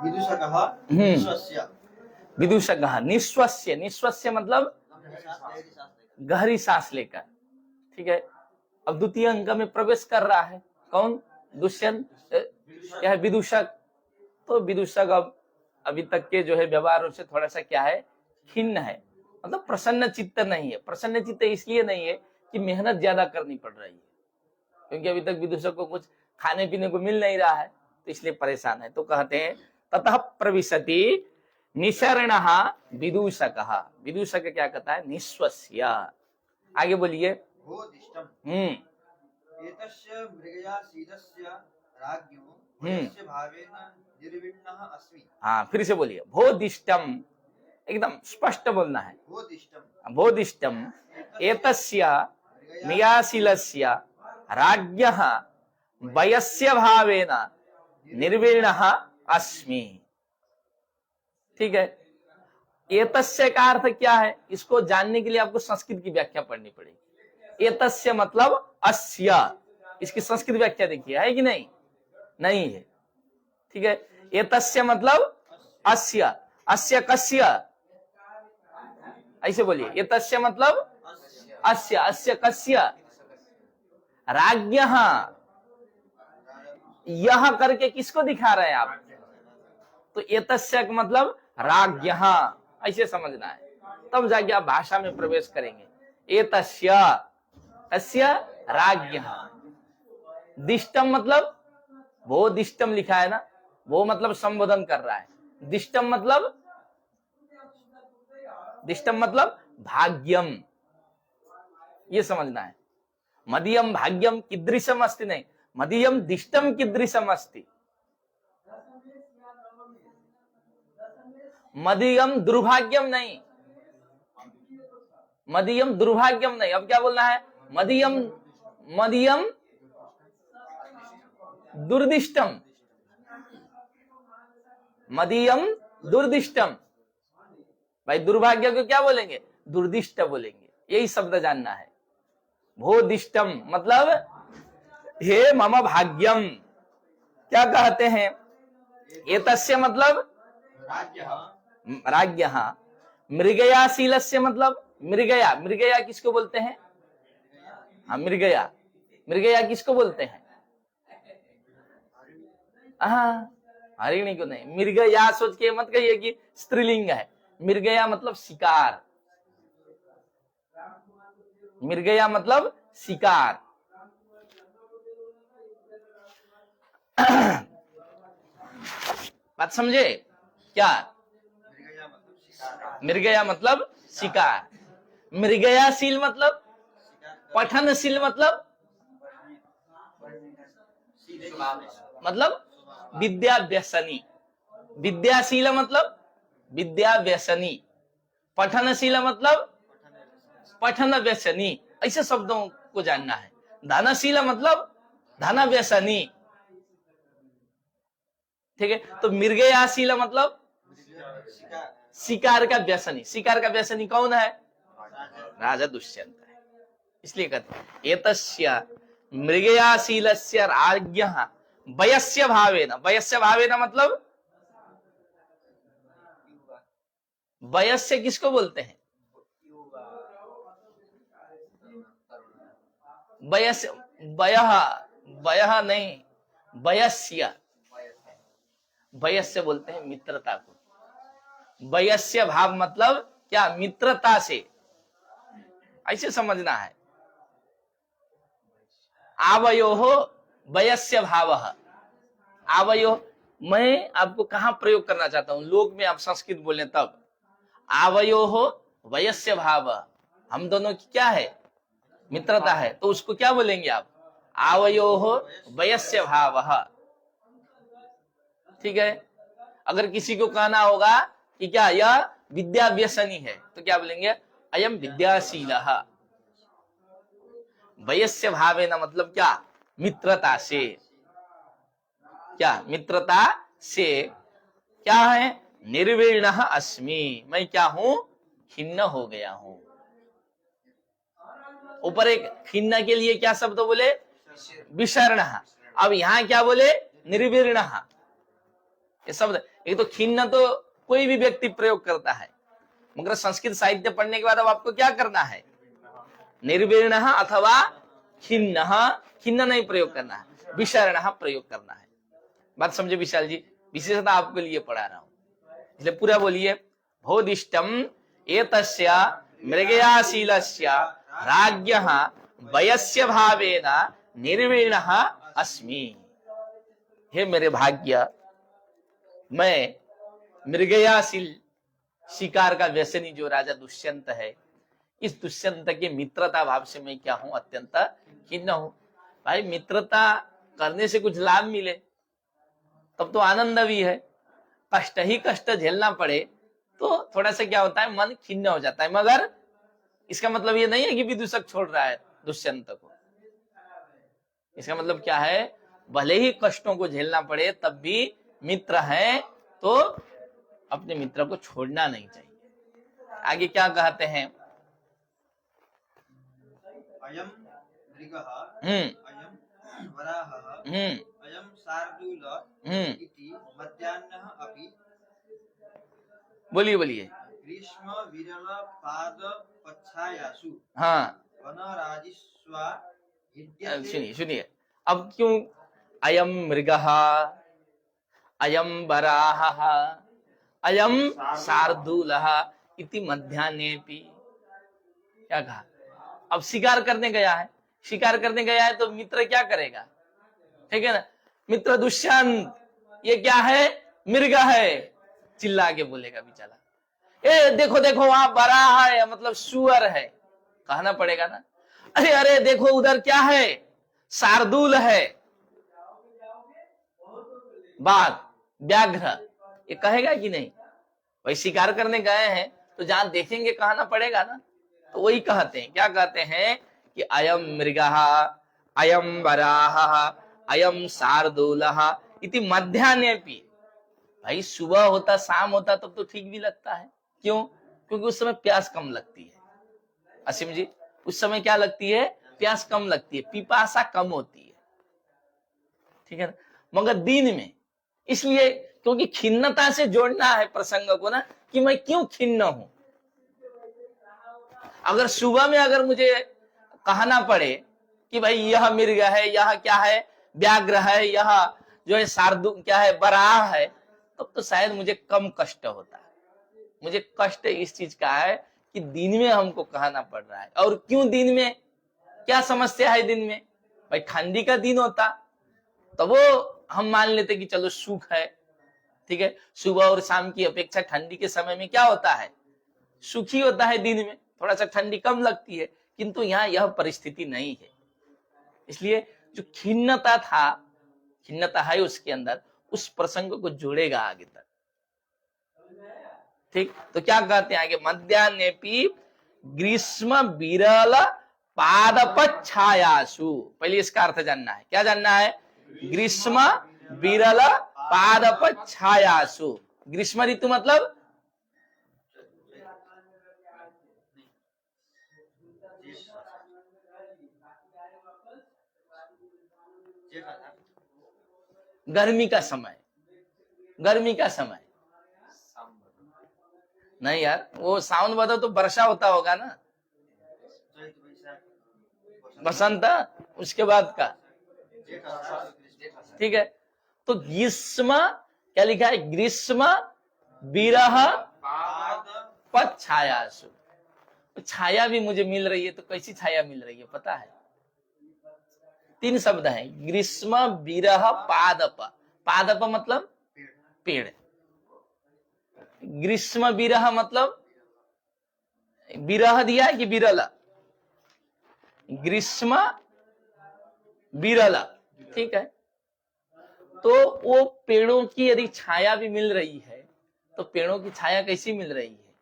विदूषकः निःश्वस्य। विदूषकः निःश्वस्य, निःश्वस्य मतलब गहरी सांस लेकर। ठीक है, अब द्वितीय अंक में प्रवेश कर रहा है कौन? दुष्यंत, यह विदूषक। तो विदूषक अब अभी तक के जो है व्यवहारों से थोड़ा सा क्या है, खिन्न है, मतलब प्रसन्न चित्त नहीं है। प्रसन्न चित्त इसलिए नहीं है कि मेहनत ज्यादा करनी पड़ रही है, क्योंकि अभी तक विदूषक को कुछ खाने पीने को मिल नहीं रहा है, तो इसलिए परेशान है। तो कहते हैं ततः प्रविशति निशरणः विदूषकः। विदूषक क्या कहता है? निःश्वस्य। आगे बोलिए। बोधिष्ठम् एतस्य मृगयाशीलस्य राज्ञो वयस्य भावेन निर्विण्णः अस्मि। हाँ, फिर से बोलिए। बोधिष्ठम्, एकदम स्पष्ट बोलना है। बोधिष्ठम् बोधिष्ठम् एतस्य मृगयाशीलस्य राज्ञः वयस्य भावेन निर्विण्णः अस्मि। ठीक है, एतस्य का अर्थ क्या है? इसको जानने के लिए आपको संस्कृत की व्याख्या पढ़नी पड़ेगी। एतस्य मतलब अस्य, इसकी संस्कृत व्याख्या देखिए, है कि नहीं? नहीं है। ठीक है, एतस्य मतलब अस्य, अस्य कस्य, ऐसे बोलिए। एतस्य मतलब अस्य, अस्य कस्य? राज्ञः। यह करके किसको दिखा रहे हैं आप? तो एतस्य का मतलब राज्ञः, ऐसे समझना है, तब जाके आप भाषा में प्रवेश करेंगे। एतस्य, अस्य राज्ञः। दिष्टम मतलब, वो दिष्टम लिखा है ना, वो मतलब संबोधन कर रहा है। दिष्टम मतलब, दिष्टम मतलब भाग्यम, ये समझना है। मदीयम भाग्यम कीदृशम अस्ति नहीं, मदीयम दिष्टम कीदृशम अस्ति। मदीयम दुर्भाग्यम नहीं, मदीयम दुर्भाग्यम नहीं। अब क्या बोलना है? मदीयम, मदीयम दुर्दिष्टम, मदीयम दुर्दिष्टम। भाई दुर्भाग्य को क्या बोलेंगे? दुर्दिष्ट बोलेंगे, यही शब्द जानना है। भोदिष्टम मतलब हे मम भाग्यम। क्या कहते हैं? एतस्य मतलब राज्ञः। मृगयाशीलस्य मतलब मृगया, मृगया किसको बोलते हैं? हाँ, मृगया, मृगया किसको बोलते हैं? हाँ, हरिणी को नहीं। मृगया सोच के मत कहिए कि स्त्रीलिंग है। मृगया मतलब शिकार, मृगया मतलब शिकार। बात समझे क्या? मृगया मतलब शिकार, मृगयाशील मतलब पठनशील मतलब विद्या व्यसनी। विद्याशील मतलब विद्या व्यसनी। पठनशील मतलब पठन व्यसनी। ऐसे शब्दों को जानना है। धनशील मतलब धन व्यसनी। ठीक है, तो मृगयाशील मतलब शिकार का व्यसनी। शिकार का व्यसनी कौन है? राजा दुष्यंत है। इसलिए कहते हैं एतस्य मृगयाशीलस्य राज्ञः वयस्य भावेन। वयस्य भावेन मतलब वयस्य किसको बोलते हैं? वयस्य, वयः, वयः नहीं, वयस्य, वयस्य बोलते हैं मित्रता को। वयस्य भाव मतलब क्या? मित्रता से, ऐसे समझना है। आवयोः वयस्य भावः। आवयोः, मैं आपको कहां प्रयोग करना चाहता हूं? लोक में आप संस्कृत बोले तब। आवयोः वयस्य भाव, हम दोनों की क्या है? मित्रता है। तो उसको क्या बोलेंगे आप? आवयोः वयस्य भावः। ठीक है, अगर किसी को कहना होगा कि क्या यह विद्या व्यसनी है, तो क्या बोलेंगे? अयम विद्याशीलः। वयस्य भावेन मतलब क्या? मित्रता से। क्या? मित्रता से क्या है? निर्विण्णः अस्मि, मैं क्या हूं? खिन्न हो गया हूं। ऊपर एक खिन्न के लिए क्या शब्द बोले? विषर्णः। अब यहां क्या बोले? निर्विण्णः। ये शब्द, एक तो खिन्न तो कोई भी व्यक्ति प्रयोग करता है, मगर संस्कृत साहित्य पढ़ने के बाद अब आपको क्या करना है, निर्वीर्ण अथवा खिन्न, खिन्न नहीं प्रयोग करना है, विषर्ण प्रयोग करना है। बात समझे विशाल जी, विशेषता आपके लिए पढ़ा रहा हूं, इसलिए पूरा बोलिए। भोदिष्टम एतस्य मृगयाशीलस्य राज्ञः वयस्य भावेन निर्वीणः अस्मि। हे मेरे भाग्य, मैं मृगयाशील शिकार का व्यसनी जो राजा दुष्यंत है, इस दुष्यंत के मित्रता भाव से मैं क्या हूं, अत्यंत खिन्न हूं। भाई मित्रता करने से कुछ लाभ मिले तब तो आनंद भी है, कष्ट ही कष्ट झेलना पड़े तो थोड़ा सा क्या होता है, मन खिन्न हो जाता है। मगर इसका मतलब ये नहीं है कि विदूषक छोड़ रहा है दुष्यंत को, इसका मतलब क्या है, भले ही कष्टों को झेलना पड़े तब भी मित्र है तो अपने मित्र को छोड़ना नहीं चाहिए। आगे क्या कहते हैं, अयम मृगः हम्म अयम वराहः हम्म अयम शार्दूल हम्म इति मध्याह्नः अपि बोलिए बोलिए। ग्रीष्म विरल पाद पच्छायासु हाँ वनराजिस्वा हिड्यते। सुनिए सुनिए, अब क्यों अयम मृगः, अयम वराहः, अयम शार्दूलः इति मध्याह्नेपि, क्या कहा, अब शिकार करने गया है, शिकार करने गया है तो मित्र क्या करेगा, ठीक है ना, मित्र दुष्यंत ये क्या है, मृग है, चिल्ला के बोलेगा बेचारा, ए देखो देखो वहां बराह है, मतलब सुअर है, कहना पड़ेगा ना, अरे अरे देखो उधर क्या है, शार्दूल है, बाघ व्याघ्र, ये कहेगा कि नहीं। वही शिकार करने गए हैं तो जहां देखेंगे कहना पड़ेगा ना, तो वही कहते हैं, क्या कहते हैं कि अयम मृगः अयम वराहः अयम शार्दूलः इति मध्याह्नेपि। भाई सुबह होता शाम होता तब तो ठीक भी लगता है, क्यों, क्योंकि उस समय प्यास कम लगती है। असीम जी, उस समय क्या लगती है, प्यास कम लगती है, पिपासा कम होती है, ठीक है ना। मगर दिन में, इसलिए क्योंकि खिन्नता से जोड़ना है प्रसंग को ना, कि मैं क्यों खिन्न हूं। अगर सुबह में अगर मुझे कहना पड़े कि भाई यह मृग है, यह क्या है व्याघ्र है, यह जो है शार्दू क्या है बराह है, तब तो शायद मुझे कम कष्ट होता है। मुझे कष्ट इस चीज का है कि दिन में हमको कहना पड़ रहा है। और क्यों दिन में, क्या समस्या है दिन में, भाई ठंडी का दिन होता तो वो हम मान लेते कि चलो सुख है, ठीक है, सुबह और शाम की अपेक्षा ठंडी के समय में क्या होता है, सुखी होता है, दिन में थोड़ा सा ठंडी कम लगती है, किंतु यहाँ यह परिस्थिति नहीं है। इसलिए जो खिन्नता था, खिन्नता है उसके अंदर, उस प्रसंग को जोड़ेगा आगे तक, ठीक। तो क्या कहते हैं आगे, मध्याह्नेपि ग्रीष्म विरल पादपच्छायासु, पहले इसका अर्थ जानना है, क्या जानना है, ग्रीष्म विरल पादपच्छायासु, ग्रीष्म ऋतु मतलब गर्मी का समय, गर्मी का समय नहीं यार, वो सावन भादो तो वर्षा होता होगा ना, बसंत उसके बाद का, ठीक है। तो ग्रीष्म क्या लिखा है, ग्रीष्म विरह पच्छायासु, छाया भी मुझे मिल रही है, तो कैसी छाया मिल रही है पता है, 3 शब्द हैं, ग्रीष्म विरह पादप, पादप मतलब पेड़, ग्रीष्म विरह मतलब विरह दिया है कि विरल, ग्रीष्म विरल, ठीक है। तो वो पेड़ों की यदि छाया भी मिल रही है तो पेड़ों की छाया कैसी मिल रही है,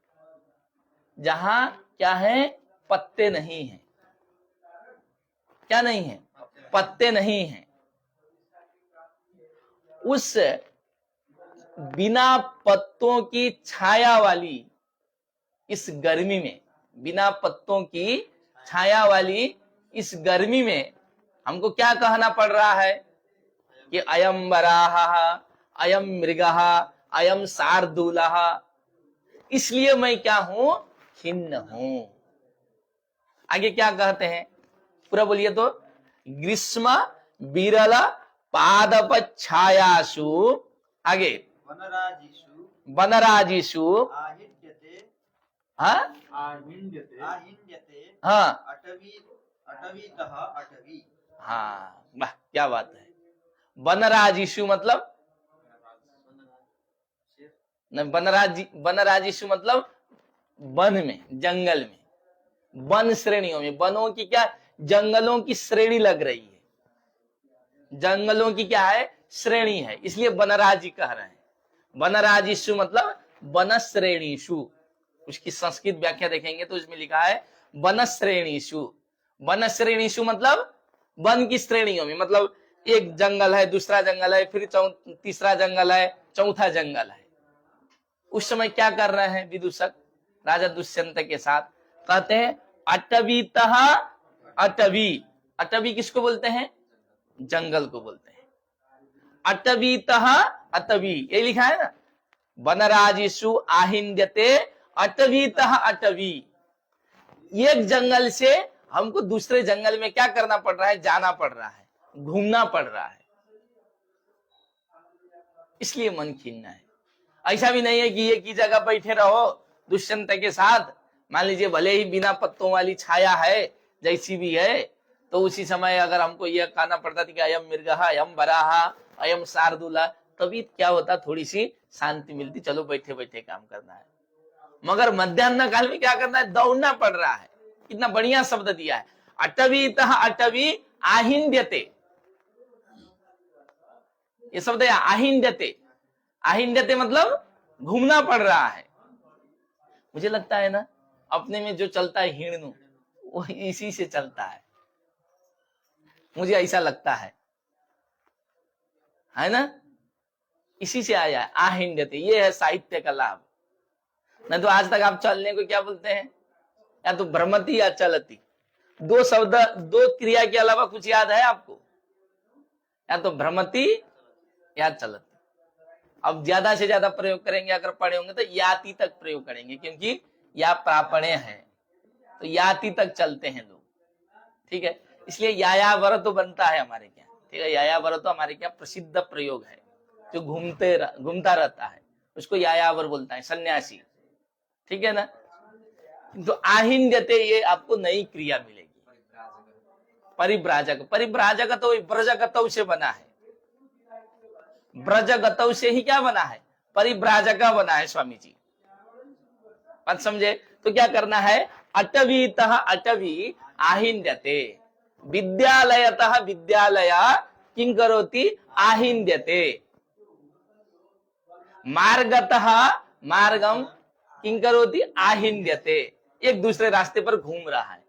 जहां क्या है, पत्ते नहीं है, क्या नहीं है, पत्ते नहीं है। उस बिना पत्तों की छाया वाली इस गर्मी में, बिना पत्तों की छाया वाली इस गर्मी में हमको क्या कहना पड़ रहा है कि अयम वराहः अयम मृगः, अयम शार्दूलः, इसलिए मैं क्या हूं, खिन्न हूं। आगे क्या कहते हैं, पूरा बोलिए तो, ग्रीष्म विरल पादप छायासु, आगे वनराजिषु वनराजिषु, आहिन्यते हाँ आहिन्यते हाँ अटवीतः अटवी। हाँ, वाह क्या बात है। वनराजिषु मतलब वनराजिषु मतलब वन में, जंगल में, वन श्रेणियों में, वनों की क्या, जंगलों की श्रेणी लग रही है, जंगलों की क्या है, श्रेणी है, इसलिए वनराजी कह रहे हैं। वनराजिषु मतलब वन श्रेणीषु, उसकी संस्कृत व्याख्या देखेंगे तो उसमें लिखा है वन श्रेणीषु। वन श्रेणीषु मतलब वन की श्रेणियों में, मतलब एक जंगल है, दूसरा जंगल है, फिर तीसरा जंगल है, चौथा जंगल है। उस समय क्या कर रहे हैं विदूषक राजा दुष्यंत के साथ, कहते हैं अटवीतः अटवी। अटवी किसको बोलते हैं, जंगल को बोलते हैं। अटवीतः अटवी, ये लिखा है ना, वनराजिषु आहिन्यते अटवीतः अटवी। एक जंगल से हमको दूसरे जंगल में क्या करना पड़ रहा है, जाना पड़ रहा है, घूमना पड़ रहा है, इसलिए मन खिन्न है। ऐसा भी नहीं है कि एक ही जगह बैठे रहो दुष्यंत के साथ, मान लीजिए भले ही बिना पत्तों वाली छाया है जैसी भी है, तो उसी समय अगर हमको यह कहना पड़ता था कि अयम मृगः अयम वराह अयम शार्दूला, तभी क्या होता, थोड़ी सी शांति मिलती, चलो बैठे बैठे काम करना है। मगर मध्याह्न काल में क्या करना है, दौड़ना पड़ रहा है। कितना बढ़िया शब्द दिया है, अटवीतः अटवी आहिन्यते, ये शब्द है आहिन्यते। आहिन्यते मतलब घूमना पड़ रहा है। मुझे लगता है ना, अपने में जो चलता है हिरणु, वो इसी से चलता है, मुझे ऐसा लगता है ना, इसी से आया है आहिन्यते। ये है साहित्य का लाभ। नहीं तो आज तक आप चलने को क्या बोलते हैं, या तो भ्रमति या चलती, दो शब्द, दो क्रिया के अलावा कुछ याद है आपको, या तो भ्रमति या चलती। अब ज्यादा से ज्यादा प्रयोग करेंगे, अगर पढ़े होंगे तो याति तक प्रयोग करेंगे, क्योंकि या प्रापण्य है तो याति तक चलते हैं लोग, ठीक है। इसलिए यायावर तो बनता है हमारे क्या, ठीक है, यायावर तो हमारे क्या प्रसिद्ध प्रयोग है, जो घूमता रहता है उसको यायावर बोलता है, सन्यासी, ठीक है ना। तो आहिन्यते, ये आपको नई क्रिया मिलेगी। परिव्राजक, परिव्राजक तो ब्रजगतौ से बना है, ब्रजगतौ से ही क्या बना है, परिव्राजक बना है स्वामी जी, बात समझे। तो क्या करना है, अटवीतः अटवी आहिन्यते, विद्यालयतः विद्यालय किं करोति आहिन्यते, मार्गतः मार्गम किं करोति आहिन्यते, एक दूसरे रास्ते पर घूम रहा है।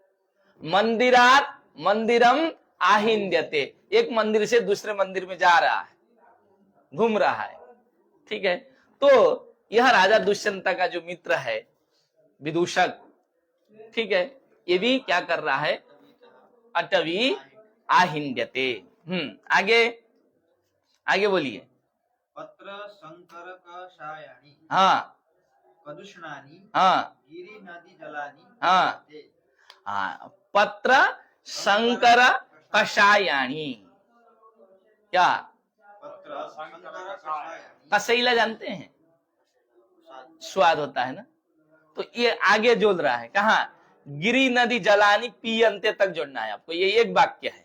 मंदिरात मंदिरम आहिन्यते, एक मंदिर से दूसरे मंदिर में जा रहा है, घूम रहा है, ठीक है। तो यह राजा दुष्यंत का जो मित्र है विदूषक, ठीक है, ये भी क्या कर रहा है, अटवी आहिन्यते। आगे आगे बोलिए। पत्र संकर कषायानि हाँ कदुष्णानि हाँ गिरि नदी जलानि हाँ हाँ, पत्र संकर कषायाणी, क्या पत्र संकर कषायानि कसैला जानते हैं, स्वाद होता है ना। तो ये आगे जोड़ रहा है, कहा गिरी नदी जलानी पीयंते तक जोड़ना है आपको, ये एक वाक्य है।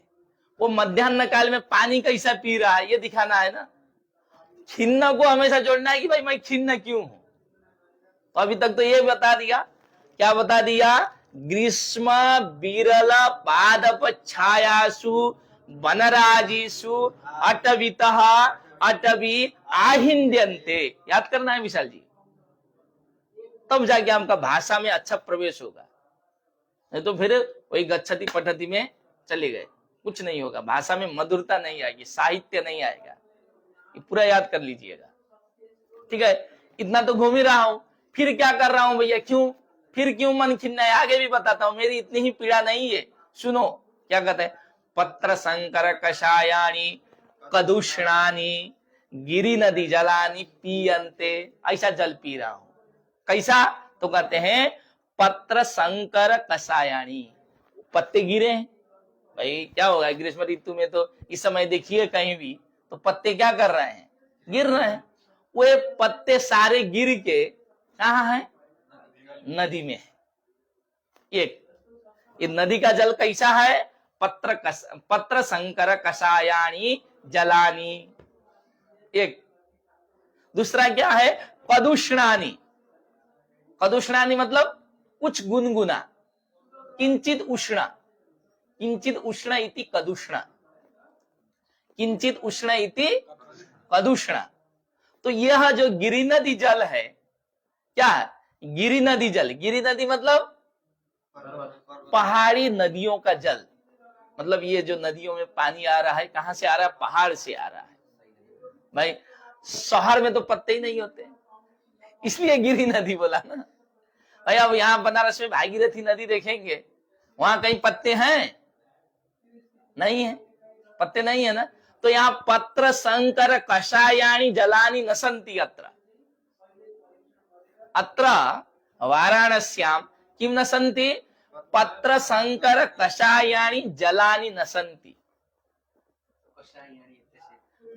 वो मध्याह्न काल में पानी कैसा पी रहा है ये दिखाना है ना। खिन्न को हमेशा जोड़ना है कि भाई मैं खिन्न क्यों हूं। तो अभी तक तो ये बता दिया, क्या बता दिया, ग्रीष्म विरल पादप छायासु वनराजिषु अटवितः अटवी आहिन्यन्ते, याद करना है विशाल जी, तब जाके हमका भाषा में अच्छा प्रवेश होगा, नहीं तो फिर वही गच्छति पठति में चले गए, कुछ नहीं होगा, भाषा में मधुरता नहीं आएगी, साहित्य नहीं आएगा। ये पूरा याद कर लीजिएगा, ठीक है। इतना तो घूम ही रहा हूं, फिर क्या कर रहा हूं भैया, क्यों, फिर क्यों मन खिन्न है, आगे भी बताता हूं, मेरी इतनी ही पीड़ा नहीं है। सुनो क्या कहते हैं, पत्र संकर कषायाणी कदुष्णानी गिरी नदी जलानी पीयन्ते, ऐसा जल पी रहा हूं। कैसा? तो कहते हैं पत्र संकर कषायाणी, पत्ते गिरे हैं। भाई क्या होगा ग्रीष्म ऋतु में, तो इस समय देखिए कहीं भी तो पत्ते क्या कर रहे हैं? गिर रहे हैं। वो पत्ते सारे गिर के कहाँ है? नदी में है। ये नदी का जल कैसा है? पत्र संकर कषायाणी जलानी। एक दूसरा क्या है? कदुष्णानी। कदुष्णानी मतलब कुछ गुनगुना, किंचित उष्ण, किंचित उष्ण इति कदुष्ण, किंचित उष्ण इति कदुष्ण। तो यह जो गिरि नदी जल है, क्या है? गिरि नदी जल, गिरि नदी मतलब पहाड़ी नदियों का जल। मतलब ये जो नदियों में पानी आ रहा है, कहां से आ रहा है? पहाड़ से आ रहा है। भाई शहर में तो पत्ते ही नहीं होते, इसलिए गिरि नदी बोला ना भाई। अब यहाँ बनारस में भागीरथी नदी देखेंगे, वहां कहीं पत्ते हैं? नहीं है, पत्ते नहीं है ना। तो यहाँ पत्र संकर कषायाणी जलानी नसंती अत्र, अत्र वाराणस्याम किम नसंती? पत्र संकर कषायाणी जलानी नसंती।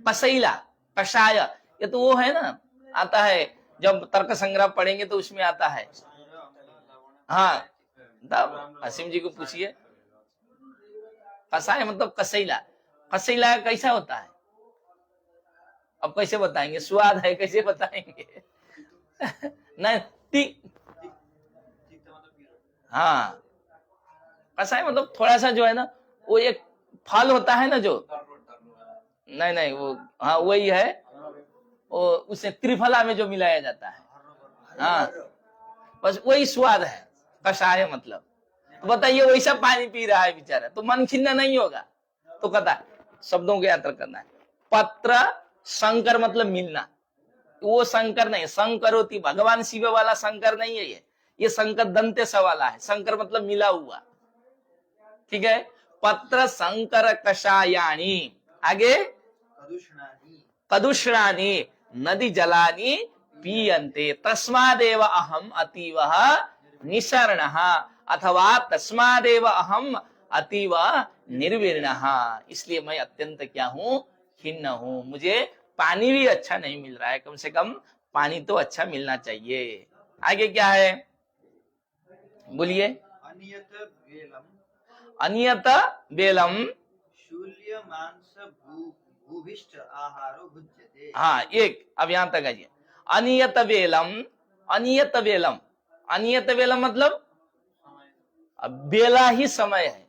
कसैला, कषाय, ये तो वो है ना, आता है जब तर्क संग्रह पढ़ेंगे तो उसमें आता है। हाँ, तब असीम जी को पूछिए। कषाय मतलब कसैला। कसैला कैसा होता है? अब कैसे बताएंगे? स्वाद है, कैसे बताएंगे? नहीं, हाँ, कषाय मतलब थोड़ा सा जो है ना, वो एक फल होता है ना जो, नहीं वो, हाँ वही है, वो उसे त्रिफला में जो मिलाया जाता है। हाँ, बस वही स्वाद है कषाय मतलब। तो बताइए वैसा पानी पी रहा है बेचारा, तो मन खिन्ना नहीं होगा? तो कहता है शब्दों के यात्रा करना है। पत्र शंकर मतलब मिलना, वो शंकर नहीं, शंकरोति, भगवान शिव वाला शंकर नहीं है ये शंकर दंते स वाला है। शंकर मतलब मिला हुआ, ठीक है। पत्र शंकर कषायाणी, आगे कदुष्णानी नदी जलानी पीयन्ते, तस्मादेव अहम अतीव निसरणः अथवा तस्मादेव अहम अतीव निर्विर्णः, इसलिए मैं अत्यंत क्या हूं? खिन्न हूं। मुझे पानी भी अच्छा नहीं मिल रहा है, कम से कम पानी तो अच्छा मिलना चाहिए। आगे क्या है बोलिए? अनियत बेलम शूल्य मांस भूभिष्ट आहारो भुज्यते। हाँ, एक अब यहां तक आइए। अनियत बेलम, अनियत बेलम, अनियत बेलम मतलब बेला ही समय है,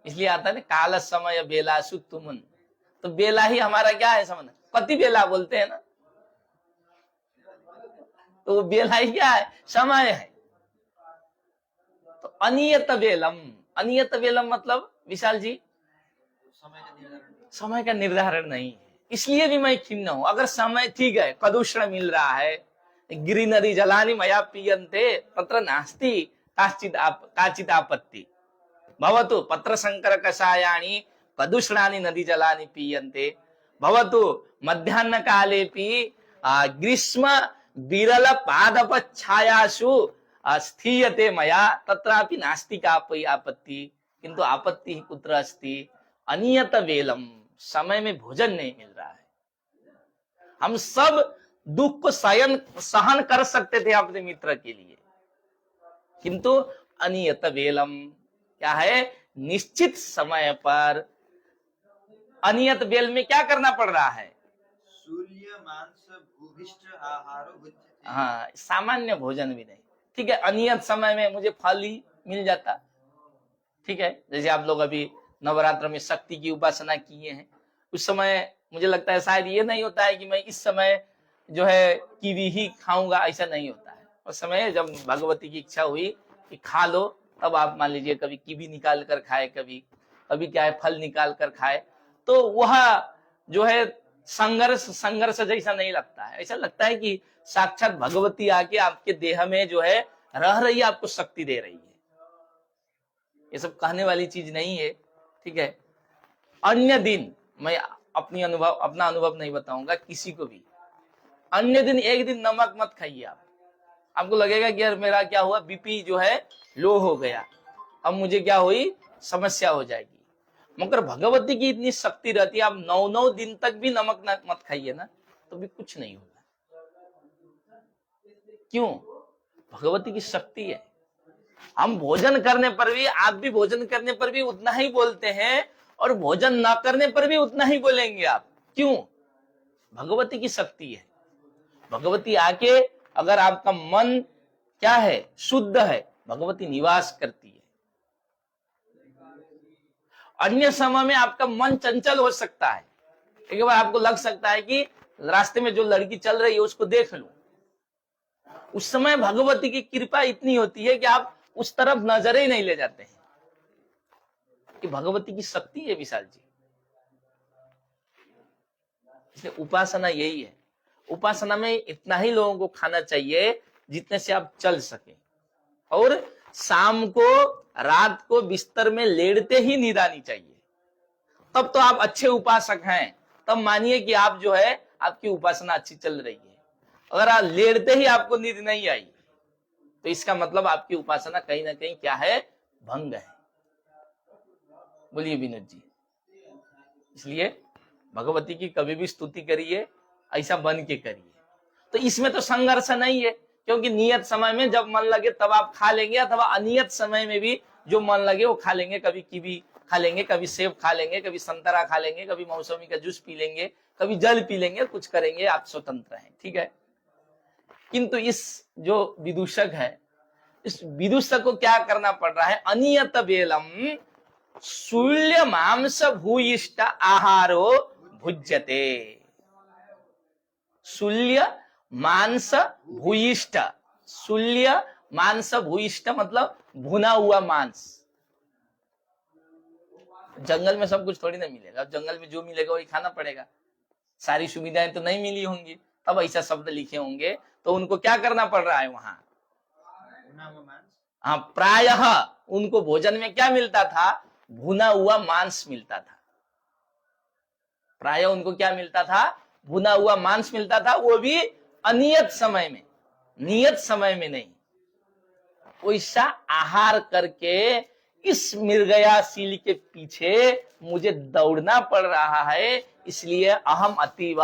इसलिए आता है काल समय बेला सुतुमन। तो बेला ही हमारा क्या है? समझ, पति बेला बोलते हैं ना, तो बेला ही क्या है? समय है। तो अनियत बेलम, अनियत बेलम मतलब विशाल जी समय का निर्धारण नहीं है, इसलिए भी मैं खिन्न हूं। अगर समय ठीक है, कदुष्ण मिल रहा है, गिरि नदी जलानी मया पीयन्ते तत्र नास्ति काचित आपत्ति भवतु, पत्र संकर कषायाणी कदुष्णानि नदी जलानी पीयन्ते भवतु, मध्याह्न कालेपि ग्रीष्म विरल पादप छायासु स्थीयते मया तत्रापि नास्ति कापि आपत्ति, किंतु आपत्ति कुत्र अस्ति? अनियत वेलम, समय में भोजन नहीं मिल रहा है। हम सब दुख को सहन कर सकते थे अपने मित्र के लिए, किंतु अनियत वेलम क्या है? निश्चित समय पर अनियत बेल में क्या करना पड़ रहा है? शूल्य मांस भूभिष्ट आहारो भुज्यते। हाँ, सामान्य भोजन भी नहीं, ठीक है। अनियत समय में मुझे फल ही मिल जाता, ठीक है। जैसे आप लोग अभी नवरात्र में शक्ति की उपासना किए हैं, उस समय मुझे लगता है शायद ये नहीं होता है कि मैं इस समय जो है कीवी ही खाऊंगा, ऐसा नहीं होता है। उस समय जब भगवती की इच्छा हुई कि खा लो, तब आप मान लीजिए कभी कीवी निकाल कर खाए, कभी क्या है फल निकाल कर खाए, तो वह जो है संघर्ष जैसा नहीं लगता है। ऐसा लगता है कि साक्षात भगवती आके आपके देह में जो है रह रही है, आपको शक्ति दे रही है। ये सब कहने वाली चीज नहीं है, ठीक है। अन्य दिन मैं अपना अनुभव नहीं बताऊंगा किसी को भी। अन्य दिन एक दिन नमक मत खाइए आप। आपको लगेगा कि यार मेरा क्या हुआ, बीपी जो है लो हो गया, अब मुझे क्या हुई, समस्या हो जाएगी। मगर भगवती की इतनी शक्ति रहती है, आप 9 दिन तक भी नमक मत खाइए ना, तो भी कुछ नहीं होगा। क्यों? भगवती की शक्ति है। हम भोजन करने पर भी, आप भी भोजन करने पर भी उतना ही बोलते हैं, और भोजन ना करने पर भी उतना ही बोलेंगे आप। क्यों? भगवती की शक्ति है। भगवती आके, अगर आपका मन क्या है, शुद्ध है, भगवती निवास करती है। अन्य समय में आपका मन चंचल हो सकता है। एक बार आपको लग सकता है कि रास्ते में जो लड़की चल रही है उसको देख लूं, उस समय भगवती की कृपा इतनी होती है कि आप उस तरफ नजर ही नहीं ले जाते हैं, कि भगवती की शक्ति है विशाल जी। इसलिए उपासना यही है। उपासना में इतना ही लोगों को खाना चाहिए जितने से आप चल सके, और शाम को, रात को बिस्तर में लेटते ही नींद आनी चाहिए। तब तो आप अच्छे उपासक हैं, तब मानिए कि आप जो है, आपकी उपासना अच्छी चल रही है। अगर आप लेटते ही आपको नींद नहीं आई, तो इसका मतलब आपकी उपासना कहीं ना कहीं क्या है, भंग है। बोलिए विनोद जी। इसलिए भगवती की कभी भी स्तुति करिए, ऐसा बन के करिए। तो इसमें तो संघर्ष नहीं है, क्योंकि नियत समय में जब मन लगे तब आप खा लेंगे, अथवा अनियत समय में भी जो मन लगे वो खा लेंगे। कभी कीवी खा लेंगे, कभी सेब खा लेंगे, कभी संतरा खा लेंगे, कभी मौसमी का जूस पी लेंगे, कभी जल पी लेंगे, कुछ करेंगे, आप स्वतंत्र हैं, ठीक है। किंतु इस जो विदूषक है, इस विदूषक को क्या करना पड़ रहा है, अनियत बेलम शूल्य मांस भूयिष्ठ आहारो भुज्यते। शूल्य मांस भूयिष्ठ, शूल्य मांस भूयिष्ठ मतलब भुना हुआ मांस। जंगल में सब कुछ थोड़ी ना मिलेगा, जंगल में जो मिलेगा वही खाना पड़ेगा। सारी सुविधाएं तो नहीं मिली होंगी, तब ऐसा शब्द लिखे होंगे। तो उनको क्या करना पड़ रहा है वहां, हाँ, प्रायः उनको भोजन में क्या मिलता था, भुना हुआ मांस मिलता था। प्रायः उनको क्या मिलता था, भुना हुआ मांस मिलता था, वो भी अनियत समय में, नियत समय में नहीं। वैसा आहार करके इस मृगयाशील के पीछे मुझे दौड़ना पड़ रहा है, इसलिए अहम अतीव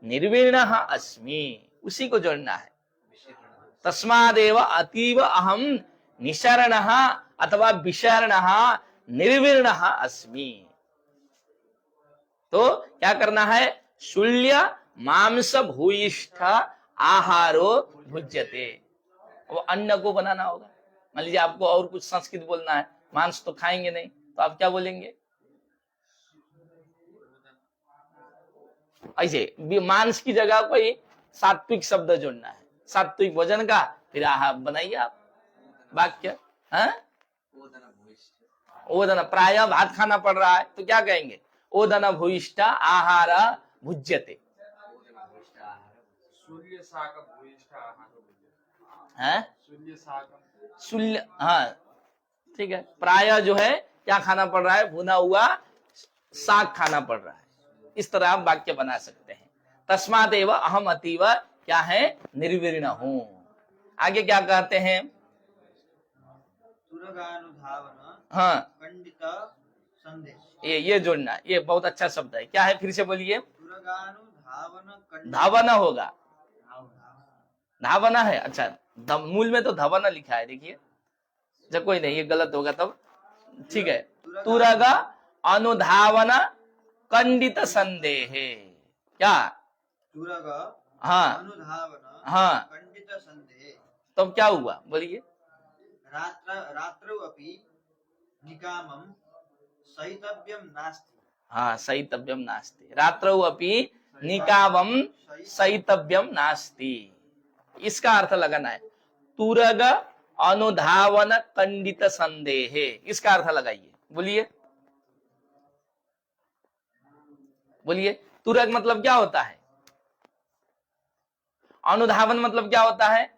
निर्वीण अस्मि, उसी को जोड़ना है। तस्मादेव अतीव अहम निशरण अथवा विशरण निर्वीर्ण अस्मि। तो क्या करना है, शूल्य मांस भूयिष्ठ आहारो भुज्यते। वो अन्न को बनाना होगा। मान लीजिए आपको और कुछ संस्कृत बोलना है, मांस तो खाएंगे नहीं, तो आप क्या बोलेंगे, ऐसे मांस की जगह कोई सात्विक शब्द जोड़ना है, सात्विक भोजन का, फिर आहार बनाइए आप वाक्य। ओदन, प्राय भात खाना पड़ रहा है तो क्या कहेंगे, ओदन भूयिष्ठ आहार भुज्यते। शूल्य, हाँ ठीक है, प्राय जो है क्या खाना पड़ रहा है, भुना हुआ साग खाना पड़ रहा है। इस तरह आप वाक्य बना सकते हैं। तस्मात् एव अहम अतीव क्या है, निर्वीर्ण हूं। आगे क्या कहते हैं, हाँ, पंडित संदेश। ये जोड़ना, ये बहुत अच्छा शब्द है। क्या है, फिर से बोलिए, धावन, धावना होगा, धावना है। अच्छा, मूल में तो धवना लिखा है, देखिए। जब कोई नहीं, ये गलत होगा तब ठीक है। तुरग अनुधावन कंडित संदेह, क्या, तुरग हाँ अनुधावन हाँ, पंडित संदेह। तब क्या हुआ, बोलिए, रात्रौ अपि निकामं सहितव्यं नास्ति। हाँ, सहितव्यम नास्ति, रात्रौ अपि निकामं सहितव्यम नास्ति। इसका अर्थ लगाना है, तुरग अनुधावन कंडित संदेह, इसका अर्थ लगाइए। बोलिए बोलिए, तुरग मतलब क्या होता है, अनुधावन मतलब क्या होता है,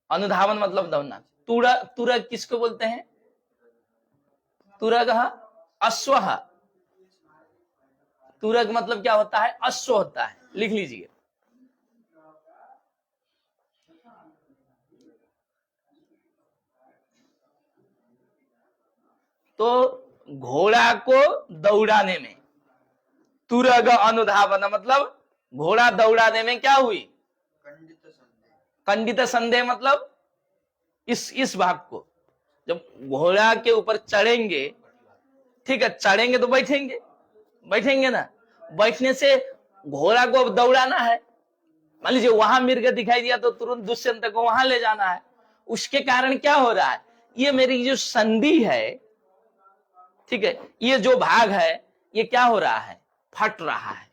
अनुधावन मतलब दौड़ना। तुरग किसको बोलते हैं? तुरग अश्व। तुरग मतलब क्या होता है? अश्व होता है। लिख लीजिए। तो घोड़ा को दौड़ाने में तुरग अनुधावन, मतलब घोड़ा दौड़ाने में क्या हुई? खंडित संदेह। खंडित संदेह मतलब इस भाग को, जब घोड़ा के ऊपर चढ़ेंगे, ठीक है, चढ़ेंगे तो बैठेंगे, बैठेंगे ना, बैठने से घोड़ा को अब दौड़ाना है। मान लीजिए वहां मिर्ग दिखाई दिया तो तुरंत दुष्यंत को वहां ले जाना है। उसके कारण क्या हो रहा है? ये मेरी जो संधि है, ठीक है, ये जो भाग है, ये क्या हो रहा है? फट रहा है।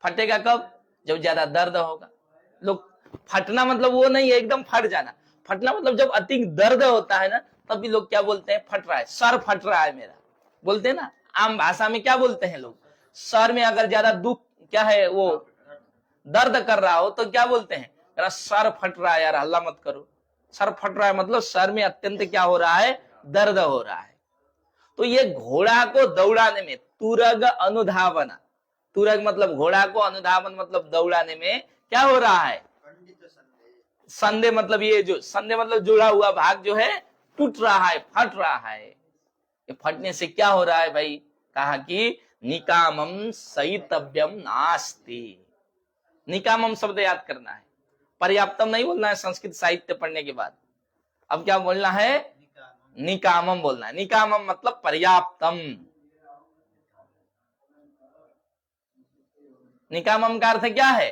फटेगा कब? जब ज्यादा दर्द होगा। लोग फटना मतलब वो नहीं है एकदम फट जाना। फटना मतलब जब अधिक दर्द होता है ना, तब भी लोग क्या बोलते हैं? फट रहा है, सर फट रहा है मेरा, बोलते हैं ना। आम भाषा में क्या बोलते हैं लोग? सर में अगर ज्यादा दुख क्या है, वो दर्द कर रहा हो तो क्या बोलते हैं? मेरा सर फट रहा है, यार हल्ला मत करो। सर फट रहा है मतलब सर में अत्यंत क्या हो रहा है? दर्द हो रहा है। तो ये घोड़ा को दौड़ाने में तुरग अनुधावना, तुरग मतलब घोड़ा को, अनुधावन मतलब दौड़ाने में क्या हो रहा है? खंडित संदेह। संदेह मतलब ये जो संदेह मतलब जुड़ा हुआ भाग जो है टूट रहा है, फट रहा है। ये फटने से क्या हो रहा है भाई? कहा कि निकामम सहितव्यम नास्ति। निकामम शब्द याद करना है, पर्याप्तम नहीं बोलना है संस्कृत साहित्य पढ़ने के बाद। अब क्या बोलना है? निकामम। निकामम बोलना है। निकामम मतलब पर्याप्तम। निकामम का अर्थ क्या है?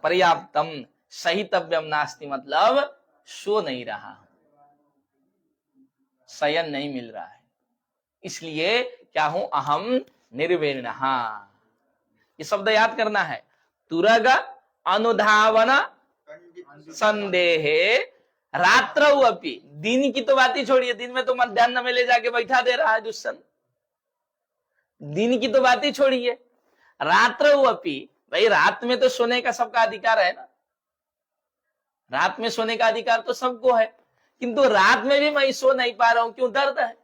पर्याप्तम। सहितव्यम नास्ति मतलब सो नहीं रहा, शयन नहीं मिल रहा है, इसलिए क्या हूं? अहम निर्विण्ण। ये शब्द याद करना है। तुरग अनुधावन खंडित संदेहे रात्रौ अपि। दिन की तो बात ही छोड़िए, दिन में तो मध्याह्न में ले जाके बैठा दे रहा है दुष्यंत। दिन की तो बात ही छोड़िए, रात्रौ अपि, भाई रात में तो सोने का सबका अधिकार है ना, रात में सोने का अधिकार तो सबको है, किंतु रात में भी मैं सो नहीं पा रहा हूं, क्यों? दर्द है।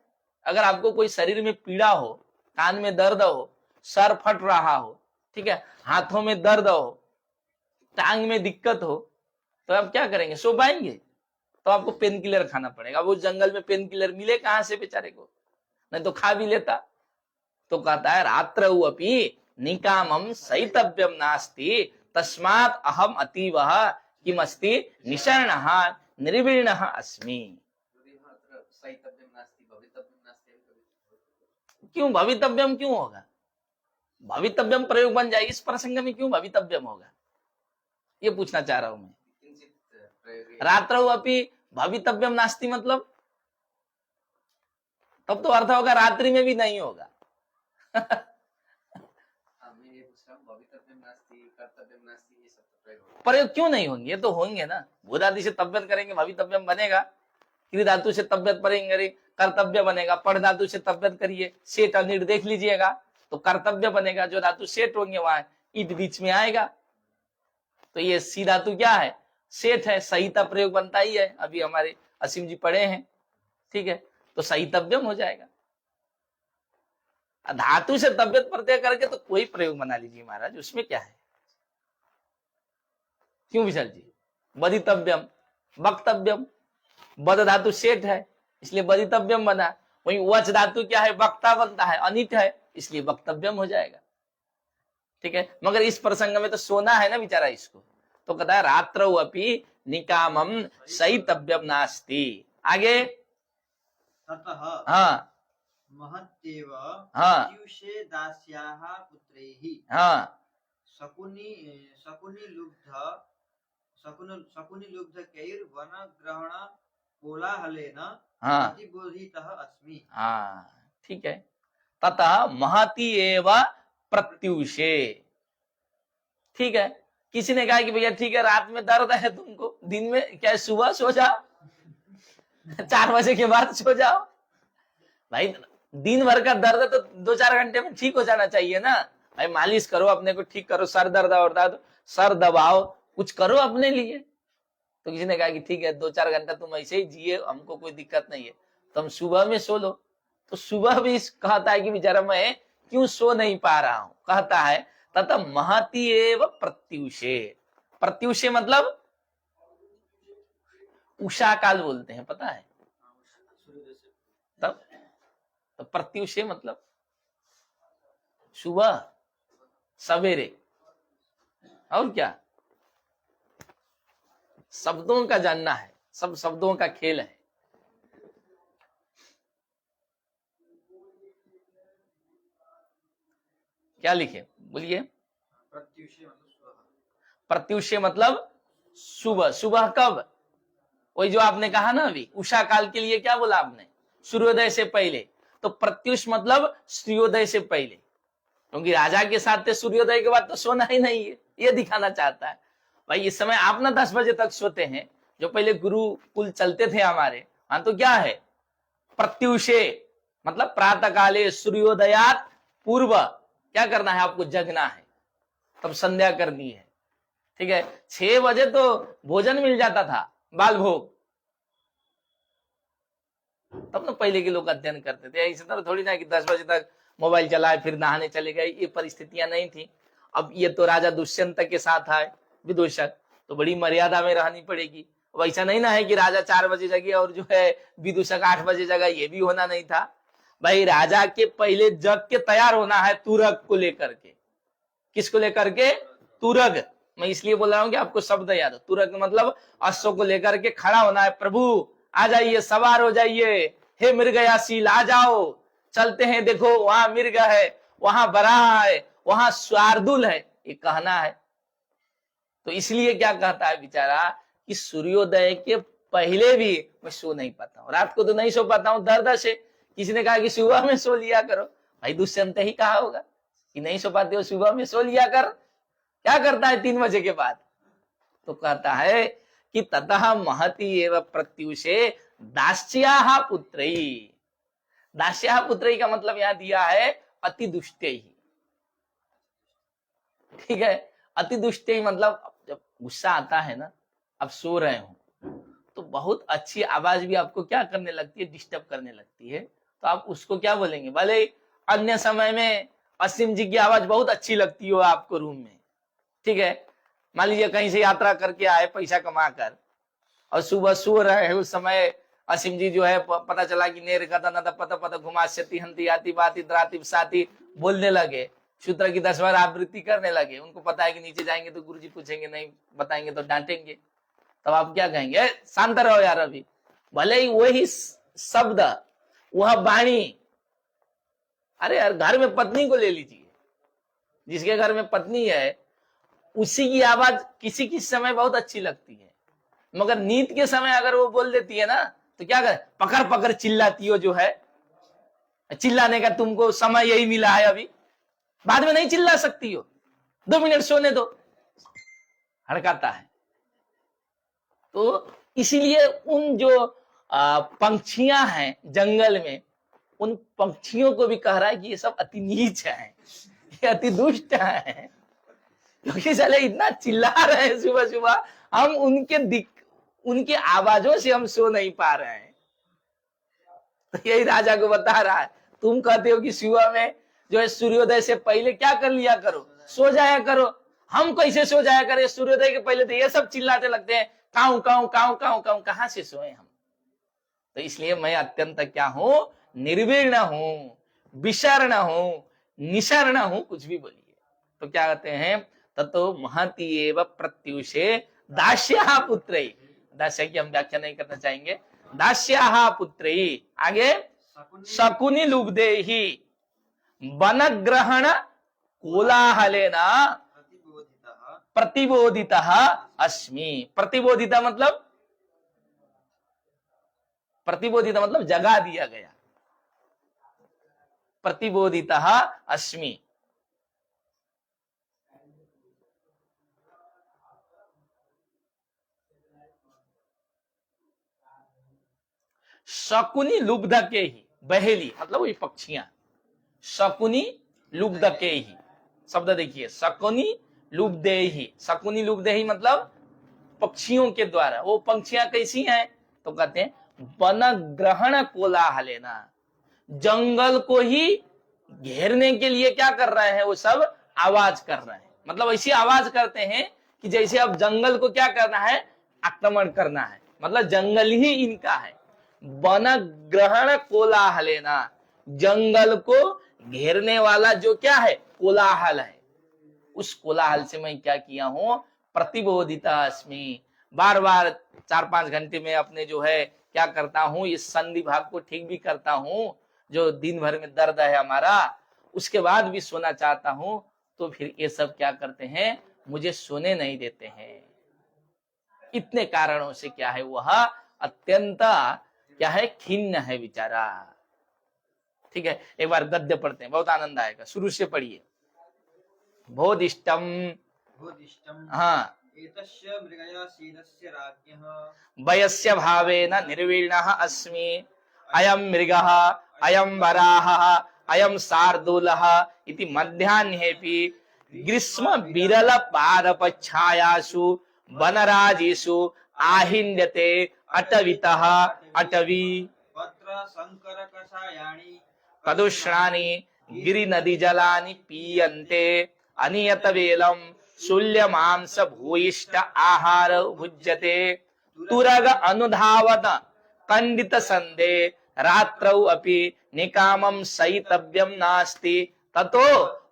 अगर आपको कोई शरीर में पीड़ा हो, कान में दर्द हो, सर फट रहा हो, ठीक है, हाथों में दर्द हो, टांग में दिक्कत हो, तो आप क्या करेंगे? सो पाएंगे? तो आपको पेन किलर खाना पड़ेगा। वो जंगल में पेन किलर मिले कहां से बेचारे को? नहीं तो खा भी लेता। तो कहता है रात्रौ अपि निकामम सहितव्यम नास्ति तस्मात् अहम अतीवः किमस्ति निशरणः निर्विण्णः अस्मि। क्यों भवितव्यम क्यों होगा? भवितव्यम प्रयोग बन जाए, इस प्रसंग में क्यों भवितव्यम होगा? ये पूछना चाह रहा हूं मैं। रात्रौ अपि भवितव्यम नास्ति मतलब तब तो अर्थ होगा रात्रि में भी नहीं होगा। प्रयोग क्यों नहीं होंगे? ये तो होंगे ना। भूधादि से तब्यत करेंगे, भवितव्यम बनेगा। क्रिया धातु से तब्यत पढ़ेंगे, कर्तव्य बनेगा। पढ़ धातु से तब्यत करिए, सेठ अनिट देख लीजिएगा तो कर्तव्य बनेगा। जो धातु सेठ होंगे वहां ईट बीच में आएगा। तो ये सी धातु क्या है? सेठ है। सहिता प्रयोग बनता ही है, अभी हमारे असीम जी पढ़े हैं, ठीक है, तो सहितव्यम हो जाएगा। धातु से तबियत प्रत्यय करके तो कोई प्रयोग बना लीजिए महाराज, उसमें क्या है? क्यों विशाल जी? बदितव्यम, वक्तव्यम, बद धातु सेठ है इसलिए बदितव्यम बना। वही वच धातु क्या है? वक्ता बनता है, अनिट है, इसलिए वक्तव्यम हो जाएगा। ठीक है, मगर इस प्रसंग में तो सोना है ना बेचारा इसको, तो कहता है रात्रौ अपि निकामम सहितव्यम नास्ति। आगे ततः हाँ महत्येव हाँ पीयूषे दास्याः पुत्रैः हाँ शकुनिलुब्धकैर्वनग्रहण कोलाहलेन हाँ प्रतिबोधितः अस्मि। हाँ, ठीक है। ततः महति एव प्रत्युषे। ठीक है, किसी ने कहा कि भैया ठीक है रात में दर्द है तुमको, दिन में क्या सुबह सो जाओ 4 बजे के बाद सो जाओ। भाई दिन भर का दर्द तो 2-4 घंटे में ठीक हो जाना चाहिए ना। भाई मालिश करो, अपने को ठीक करो, सर दर्द और दर्द, सर दबाओ, कुछ करो अपने लिए। तो किसी ने कहा कि ठीक है 2-4 घंटा तुम ऐसे ही जिए, हमको कोई दिक्कत नहीं है, तुम सुबह में सो लो। तो सुबह भी कहता है कि बेचारा मैं क्यों सो नहीं पा रहा हूं, कहता है तथा महती एव प्रत्युषे। प्रत्युषे मतलब उषा काल बोलते हैं, पता है? तब तो प्रत्युषे मतलब सुबह सवेरे। और क्या, शब्दों का जानना है, सब शब्दों का खेल है। क्या लिखे, बोलिए। प्रत्युषे मतलब सुबह। प्रत्युषे मतलब सुबह। सुबह कब? वही जो आपने कहा ना अभी, उषा काल के लिए क्या बोला आपने? सूर्योदय से पहले। तो प्रत्युष मतलब सूर्योदय से पहले, क्योंकि राजा के साथ थे सूर्योदय के बाद तो सोना ही नहीं है, ये दिखाना चाहता है। भाई इस समय आप ना 10 बजे तक सोते हैं, जो पहले गुरुकुल चलते थे हमारे वहां, तो क्या है? प्रत्युषे मतलब प्रातः काले सूर्योदयात पूर्व क्या करना है आपको? जगना है, तब संध्या करनी है। ठीक है, 6 बजे तो भोजन मिल जाता था, बाल भोग, तब ना पहले के लोग अध्ययन करते थे। इसी तरह थोड़ी ना कि 10 बजे तक मोबाइल चलाए फिर नहाने चले गए, ये परिस्थितियां नहीं थी। अब ये तो राजा दुष्यंत के साथ आए विदूषक, तो बड़ी मर्यादा में रहनी पड़ेगी। वैसा नहीं ना है कि राजा 4 बजे जगे और जो है विदूषक 8 बजे जगा, ये भी होना नहीं था। भाई राजा के पहले जग के तैयार होना है तुरग को लेकर के। किसको लेकर के? तुरग। मैं इसलिए बोल रहा हूं कि आपको शब्द याद हो। तुरग मतलब अश्व को लेकर के खड़ा होना है, प्रभु आ जाइए, सवार हो जाइए, हे मृगयासील आ जाओ, चलते हैं, देखो वहां मृग है, वहां बराह है, वहां शार्दुल है, ये कहना है। तो इसलिए क्या कहता है बेचारा कि सूर्योदय के पहले भी मैं सो नहीं पाता हूँ, रात को तो नहीं सो पाता हूँ दर्द से। किसी ने कहा कि सुबह में सो लिया करो, भाई दुष्यंत ही कहा होगा कि नहीं सो पाते हो, सुबह में सो लिया कर। क्या करता है 3 बजे के बाद? तो कहता है कि ततः महति एव प्रत्युषे दास्याः पुत्रैः। दास्याः पुत्रैः का मतलब यहां दिया है अति दुष्टैः। ठीक है, अति दुष्टैः मतलब जब गुस्सा आता है ना, आप सो रहे हो तो बहुत अच्छी आवाज भी आपको क्या करने लगती है? डिस्टर्ब करने लगती है। तो आप उसको क्या बोलेंगे? भले अन्य समय में असीम जी की आवाज बहुत अच्छी लगती हो आपको रूम में, ठीक है, मान लीजिए कहीं से यात्रा करके आए पैसा कमा कर और सुबह सो रहे हैं, उस समय असीम जी जो है पता चला कि नेर कथा न पता पता घुमास्यति हंती आती बाती द्राती साथी बोलने लगे, सूत्र की 10 बार आवृत्ति करने लगे। उनको पता है कि नीचे जाएंगे तो गुरुजी पूछेंगे, नहीं बताएंगे तो डांटेंगे। तब आप क्या कहेंगे? शांत रहो यार, अभी भले ही वही शब्द, वह वाणी। अरे यार घर में पत्नी को ले लीजिए, जिसके घर में पत्नी है उसी की आवाज किसी किसी समय बहुत अच्छी लगती है, मगर नींद के समय अगर वो बोल देती है ना तो क्या करे? पकड़ पकड़ चिल्लाती हो, जो है चिल्लाने का तुमको समय यही मिला है, अभी बाद में नहीं चिल्ला सकती हो, 2 मिनट सोने दो, हड़काता है। तो इसीलिए उन जो पंछियां हैं जंगल में, उन पंछियों को भी कह रहा है कि ये सब अति नीच है, ये अति दुष्ट है, क्योंकि चले इतना चिल्ला रहे हैं सुबह सुबह, हम उनके आवाजों से हम सो नहीं पा रहे हैं। तो यही राजा को बता रहा है, तुम कहते हो कि सुबह में जो है सूर्योदय से पहले क्या कर लिया करो? सो जाया करो। हम कैसे सो जाया करें? सूर्योदय के पहले तो ये सब चिल्लाते लगते हैं, काऊ काऊ काऊ काऊ काऊ, कहां से सोए हम? तो इसलिए मैं अत्यंत क्या हूं? निर्वीर्ण हूं, विशर्ण हूं, निशर्ण हूं, कुछ भी बोलिए। तो क्या कहते हैं? ततो महति एव प्रत्युषे दास्याः पुत्रैः। दास्य की हम व्याख्या नहीं करना चाहेंगे। दास्याः पुत्रैः, आगे शकुनि लुब्धेहि वनग्रहण कोलाहलेन प्रतिबोधितः अस्मि। प्रतिबोधिता मतलब जगा दिया गया, प्रतिबोधितः अस्मि। शकुनी लुब्ध के ही, बहेली मतलब वही पक्षियां, शकुनी लुब्ध के ही शब्द देखिए, शकुनी लुब्धे ही। शकुनी लुब्धे ही मतलब पक्षियों के द्वारा। वो पंक्षियां कैसी हैं? तो कहते हैं वन ग्रहण कोलाहलेना, जंगल को ही घेरने के लिए क्या कर रहे हैं? वो सब आवाज कर रहे हैं। मतलब ऐसी आवाज करते हैं कि जैसे अब जंगल को क्या करना है? आक्रमण करना है। मतलब जंगल ही इनका है। वन ग्रहण कोलाहलेना, जंगल को घेरने वाला जो क्या है? कोलाहल है। उस कोलाहल से मैं क्या किया हूं? प्रतिबोधिता अस्मि, बार बार 4-5 घंटे में अपने जो है क्या करता हूं? इस संधि भाग को ठीक भी करता हूं, जो दिन भर में दर्द है हमारा, उसके बाद भी सोना चाहता हूं, तो फिर ये सब क्या करते हैं? मुझे सोने नहीं देते हैं। इतने कारणों से क्या है? वह अत्यंत क्या है? खिन्न है बेचारा। ठीक है, एक बार गद्य पढ़ते हैं, बहुत आनंद आएगा। शुरू से पढ़िए। बोधिष्टम, बोधिष्टम हाँ, एतस्य मृगया शीलस्य राज्ञः वयस्य भावेन निर्वीणः अस्मि, अयं मृगः, अयं वराहः, अयं शार्दूलः इति मध्याह्नेऽपि ग्रीष्म विरल पादपच्छायासु वनराजीषु आहिन्यते अटवितः अटवी पत्र संकर कषायाणि कदुष्णानि गिरिनदी जलानि पीयन्ते अनियत वेलम शूल्य मांस भूयिष्ठ आहार भुज्यते तुरग अनुधावत कंडित संदे रात्रौ अपि निकामं सयितव्यं नास्ति ततो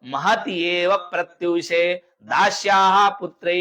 महति एव प्रत्युषे दास्याः पुत्रे